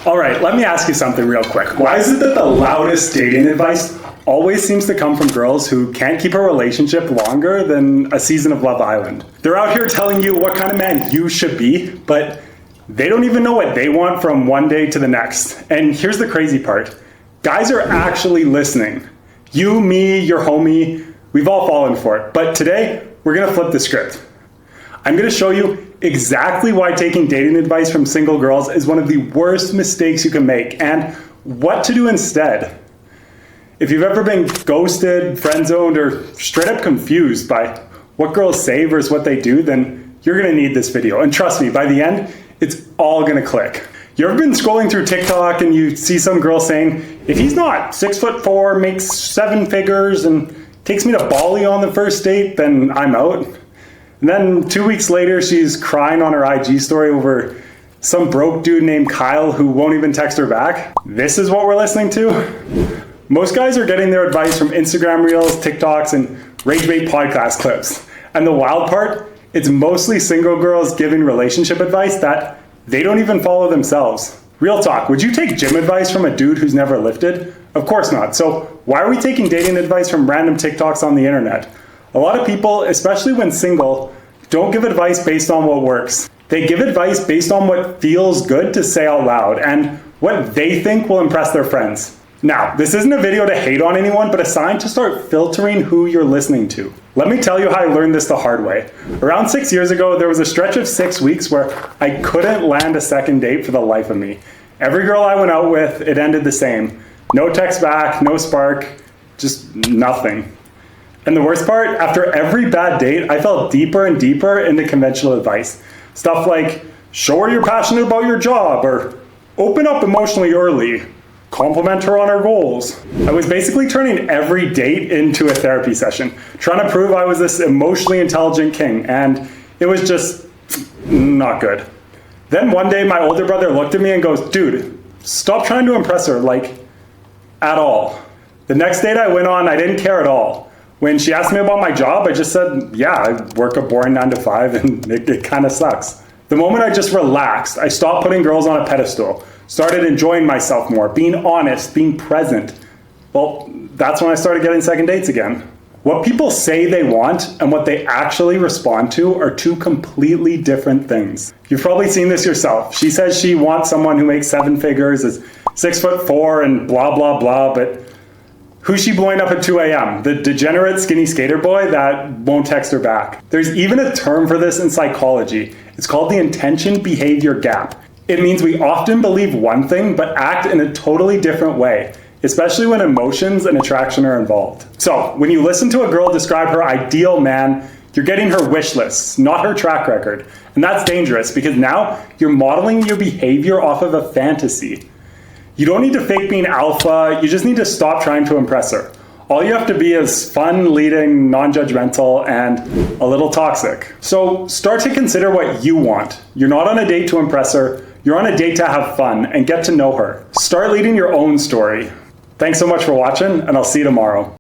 All right, let me ask you something real quick. Why is it that the loudest dating advice always seems to come from girls who can't keep a relationship longer than a season of Love Island? They're out here telling you what kind of man you should be, but they don't even know what they want from one day to the next. And here's the crazy part. Guys are actually listening. You, me, your homie, we've all fallen for it. But today, we're gonna flip the script. I'm gonna show you exactly why taking dating advice from single girls is one of the worst mistakes you can make and what to do instead. If you've ever been ghosted, friend-zoned, or straight up confused by what girls say versus what they do, then you're gonna need this video. And trust me, by the end, it's all gonna click. You ever been scrolling through TikTok and you see some girl saying, if he's not 6'4", makes 7 figures, and takes me to Bali on the first date, then I'm out? And then 2 weeks later, she's crying on her IG story over some broke dude named Kyle who won't even text her back. This is what we're listening to? Most guys are getting their advice from Instagram Reels, TikToks, and Ragebait podcast clips. And the wild part, it's mostly single girls giving relationship advice that they don't even follow themselves. Real talk, would you take gym advice from a dude who's never lifted? Of course not. So why are we taking dating advice from random TikToks on the internet? A lot of people, especially when single, don't give advice based on what works. They give advice based on what feels good to say out loud and what they think will impress their friends. Now, this isn't a video to hate on anyone, but a sign to start filtering who you're listening to. Let me tell you how I learned this the hard way. Around 6 years ago, there was a stretch of 6 weeks where I couldn't land a second date for the life of me. Every girl I went out with, it ended the same. No text back, no spark, just nothing. And the worst part, after every bad date, I fell deeper and deeper into conventional advice. Stuff like, show her you're passionate about your job, or open up emotionally early, compliment her on her goals. I was basically turning every date into a therapy session, trying to prove I was this emotionally intelligent king, and it was just not good. Then one day my older brother looked at me and goes, dude, stop trying to impress her, like, at all. The next date I went on, I didn't care at all. When she asked me about my job, I just said, yeah, I work a boring 9 to 5 and it kind of sucks. The moment I just relaxed, I stopped putting girls on a pedestal, started enjoying myself more, being honest, being present. Well, that's when I started getting second dates again. What people say they want and what they actually respond to are two completely different things. You've probably seen this yourself. She says she wants someone who makes 7 figures, is 6'4", and blah, blah, blah, but who's she blowing up at 2 a.m.? The degenerate skinny skater boy that won't text her back. There's even a term for this in psychology. It's called the intention behavior gap. It means we often believe one thing but act in a totally different way, especially when emotions and attraction are involved. So when you listen to a girl describe her ideal man, you're getting her wish list, not her track record. And that's dangerous because now you're modeling your behavior off of a fantasy. You don't need to fake being alpha, you just need to stop trying to impress her. All you have to be is fun, leading, non-judgmental, and a little toxic. So start to consider what you want. You're not on a date to impress her, you're on a date to have fun and get to know her. Start leading your own story. Thanks so much for watching, and I'll see you tomorrow.